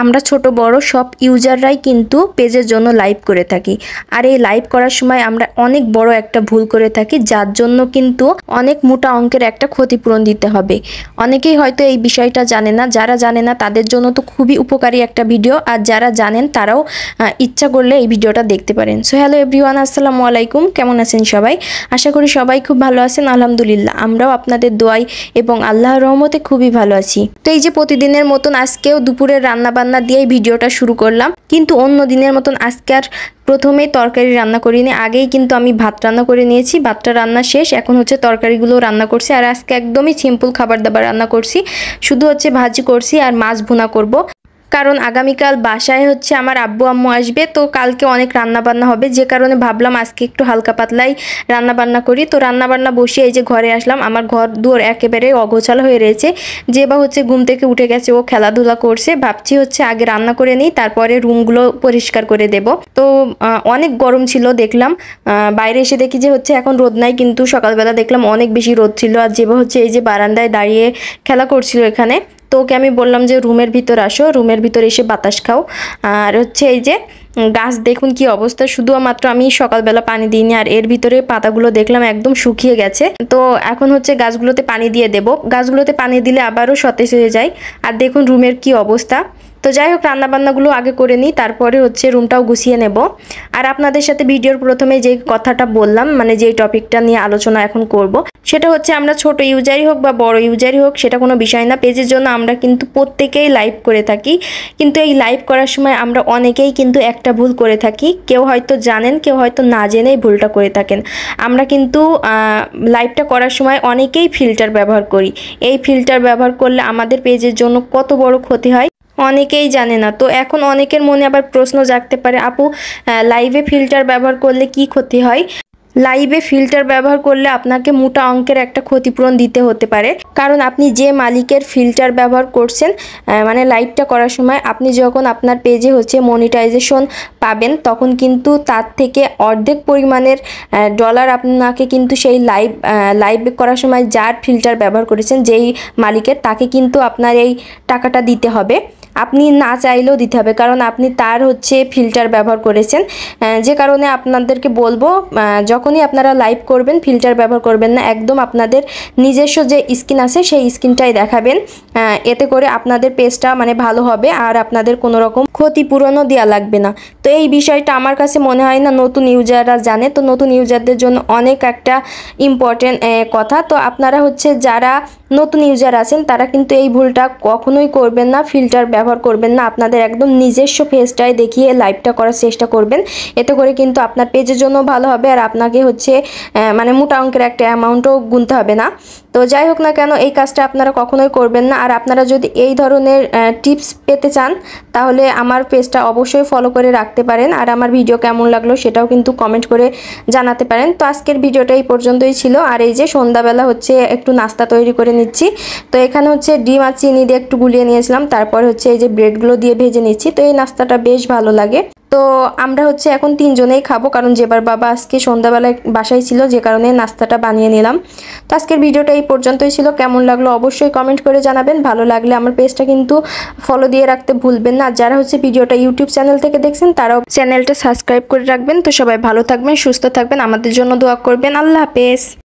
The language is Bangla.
আমরা ছোট বড় সব ইউজাররাই কিন্তু পেজের জন্য লাইভ করে থাকি। আর এই লাইভ করার সময় আমরা অনেক বড় একটা ভুল করে থাকি, যার জন্য কিন্তু অনেক মোটা অঙ্কের একটা ক্ষতিপূরণ দিতে হবে। অনেকেই হয়তো এই বিষয়টা জানে না, যারা জানে না তাদের জন্য তো খুবই উপকারী একটা ভিডিও, আর যারা জানেন তারাও ইচ্ছা করলে এই ভিডিওটা দেখতে পারেন। সো হ্যালো এভরিওয়ান, আসসালামু আলাইকুম, কেমন আছেন সবাই? আশা করি সবাই খুব ভালো আছেন। আলহামদুলিল্লাহ, আমরাও আপনাদের দোয়াই এবং আল্লাহর রহমতে খুবই ভালো আছি। তো এই যে প্রতিদিনের মতন আজকেও দুপুরের রান্না বান্না দিয়েই ভিডিওটা শুরু করলাম, কিন্তু অন্য দিনের মতন আজকে আর প্রথমেই তরকারি রান্না করিনি। আগেই কিন্তু আমি ভাত রান্না করে নিয়েছি, ভাতটা রান্না শেষ, এখন হচ্ছে তরকারিগুলো রান্না করছি। আর আজকে একদমই সিম্পল খাবার দাবার রান্না করছি, শুধু হচ্ছে ভাজি করছি আর মাছ ভুনা করব। কারণ আগামীকাল বাসায় হচ্ছে আমার আব্বু আম্মু আসবে, তো কালকে অনেক রান্না বান্না হবে, যে কারণে ভাবলাম আজকে একটু হালকা পাতলাই রান্না বান্না করি। তো রান্না বান্না বসিয়ে এই যে ঘরে আসলাম, আমার ঘর দুয়ার একেবারে অগোছালো হয়ে রয়েছে। যে বা হচ্ছে ঘুম থেকে উঠে গেছে, ও খেলাধুলা করছে, ভাবছি হচ্ছে আগে রান্না করে নিই, তারপরে রুমগুলো পরিষ্কার করে দেব। তো অনেক গরম ছিল, দেখলাম বাইরে এসে দেখি যে হচ্ছে এখন রোদ নাই, কিন্তু সকালবেলা দেখলাম অনেক বেশি রোদ ছিল। আর যেবা হচ্ছে এই যে বারান্দায় দাঁড়িয়ে খেলা করছিল এখানে, তো ওকে আমি বললাম যে রুমের ভিতর আসো, রুমের ভিতর এসে বাতাস খাও। আর হচ্ছে এই যে গাছ দেখুন কি অবস্থা, শুধুমাত্র আমি সকালবেলা পানি দিইনি, আর এর ভিতরে পাতাগুলো দেখলাম একদম শুকিয়ে গেছে। তো এখন হচ্ছে গাছগুলোতে পানি দিয়ে দেব, গাছগুলোতে পানি দিলে আবারও সতেজ হয়ে যায়। আর দেখুন রুমের কি অবস্থা। তো যাই হোক, রান্নাবান্নাগুলো আগে করে নিই, তারপরে হচ্ছে রুমটাও গুছিয়ে নেব। আর আপনাদের সাথে ভিডিওর প্রথমে যে কথাটা বললাম, মানে যে টপিকটা নিয়ে আলোচনা এখন করব, সেটা হচ্ছে আমরা ছোট ইউজারই হোক বা বড় ইউজারই হোক, সেটা কোনো বিষয় না। পেজের জন্য আমরা কিন্তু প্রত্যেকেই লাইভ করে থাকি, কিন্তু এই লাইভ করার সময় আমরা অনেকেই কিন্তু একটা ভুল করে থাকি। কেউ হয়তো জানেন, কেউ হয়তো না জেনেই ভুলটা করে থাকেন। আমরা কিন্তু লাইভটা করার সময় অনেকেই ফিল্টার ব্যবহার করি। এই ফিল্টার ব্যবহার করলে আমাদের পেজের জন্য কত বড় ক্ষতি হয় অনেকেই জানে না। তো এখন অনেকের মনে আবার প্রশ্ন জাগতে পারে, আপু লাইভে ফিল্টার ব্যবহার করলে কি ক্ষতি হয়? লাইভে ফিল্টার ব্যবহার করলে আপনাকে মোটা অঙ্কের একটা ক্ষতিপূরণ দিতে হতে পারে, কারণ আপনি যে মালিকের ফিল্টার ব্যবহার করছেন, মানে লাইভটা করার সময় আপনি যখন আপনার পেজে হচ্ছে মনিটাইজেশন পাবেন, তখন কিন্তু তার থেকে অর্ধেক পরিমাণের ডলার আপনাকে কিন্তু সেই লাইভ করার সময় যার ফিল্টার ব্যবহার করেছেন, যেই মালিকের, তাকে কিন্তু আপনার এই টাকাটা দিতে হবে। আপনি না চাইলেও দিতে হবে, কারণ আপনি তার হচ্ছে ফিল্টার ব্যবহার করেছেন। যে কারণে আপনাদেরকে বলবো, যখনই আপনারা লাইভ করবেন ফিল্টার ব্যবহার করবেন না, একদম আপনাদের নিজস্ব যে স্ক্রিন আছে সেই স্ক্রিনটাই দেখাবেন। এতে করে আপনাদের পেজটা মানে ভালো হবে, আর আপনাদের কোনো রকম ক্ষতিপূরণও দেওয়া লাগবে না। তো এই বিষয়টা আমার কাছে মনে হয় না নতুন ইউজাররা জানে। তো নতুন ইউজারদের জন্য অনেক একটা ইম্পর্টেন্ট কথা। তো আপনারা হচ্ছে যারা নতুন ইউজার আছেন, তারা কিন্তু এই ভুলটা কখনোই করবেন না, ফিল্টার ব্যবহার করবেন না। আপনাদের একদম নিজস্ব পেজটাই দেখিয়ে লাইভটা করার চেষ্টা করবেন। এতে করে কিন্তু আপনার পেজের জন্য ভালো হবে, আর আপনাকে হচ্ছে মানে মোটা অঙ্কের একটা অ্যামাউন্টও গুনতে হবে না। তো যাই হোক না কেন, এই কাজটা আপনারা কখনোই করবেন না। আর আপনারা যদি এই ধরনের টিপস পেতে চান, তাহলে আমার পেজটা অবশ্যই ফলো করে রাখতে পারেন। আর আমার ভিডিও কেমন লাগলো সেটাও কিন্তু কমেন্ট করে জানাতে পারেন। তো আজকের ভিডিওটা এই পর্যন্তই ছিল। আর এই যে সন্ধ্যাবেলা হচ্ছে একটু নাস্তা তৈরি করে নিচ্ছি। তো এখানে হচ্ছে ডিম আর চিনি দিয়ে একটু গুলিয়ে নিয়েছিলাম, তারপর হচ্ছে এই যে ব্রেডগুলো দিয়ে ভেজে নিচ্ছি। তো এই নাস্তাটা বেশ ভালো লাগে। তো আমরা হচ্ছে এখন তিনজনেই খাবো, কারণ যেবার বাবা আজকে সন্ধ্যাবেলায় বাসায় ছিল, যে কারণে নাস্তাটা বানিয়ে নিলাম। তো আজকের ভিডিওটা এই পর্যন্তই ছিল। কেমন লাগলো অবশ্যই কমেন্ট করে জানাবেন। ভালো লাগলে আমার পেজটা কিন্তু ফলো দিয়ে রাখতে ভুলবেন না। যারা হচ্ছে ভিডিওটা ইউটিউব চ্যানেল থেকে দেখছেন, তারাও চ্যানেলটা সাবস্ক্রাইব করে রাখবেন। তো সবাই ভালো থাকবেন, সুস্থ থাকবেন, আমাদের জন্য দোয়া করবেন। আল্লাহ হাফেজ।